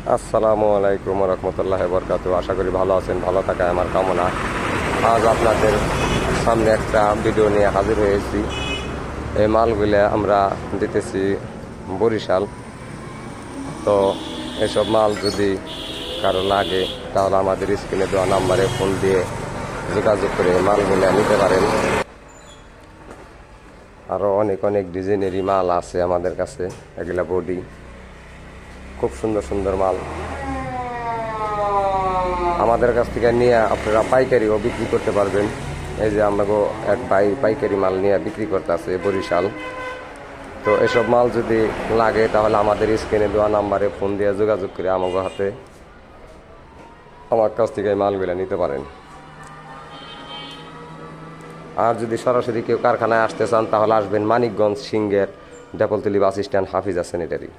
আসসালামু আলাইকুম রহমতুল্লাহ বরকাতু। আশা করি ভালো আছেন, ভালো থাকা আমার কামনা। আজ আপনাদের সামনে একটা ভিডিও নিয়ে হাজির হয়েছি। এই মালগুলো আমরা দিতেছি বরিশাল। তো এসব মাল যদি কারো লাগে তাহলে আমাদের স্ক্রিনে দেওয়া নাম্বারে ফোন দিয়ে যোগাযোগ করে মালগুলো নিতে পারেন। আরও অনেক অনেক ডিজাইনেরই মাল আছে আমাদের কাছে। এগুলা বডি খুব সুন্দর সুন্দর মাল আমাদের কাছ থেকে নিয়ে আপনারা পাইকারিও বিক্রি করতে পারবেন। এই যে আমাকে এক ভাই পাইকারি মাল নিয়ে বিক্রি করতে আছে বরিশাল। তো এসব মাল যদি লাগে তাহলে আমাদের স্ক্রিনে দেওয়া নাম্বারে ফোন দিয়ে যোগাযোগ করে আমাকে হাতে আমার কাছ থেকে এই মালগুলো নিতে পারেন। আর যদি সরাসরি কেউ কারখানায় আসতে চান তাহলে আসবেন মানিকগঞ্জ সিংহের ডেপলতলি বাস স্ট্যান্ড হাফিজা স্যানিটারি।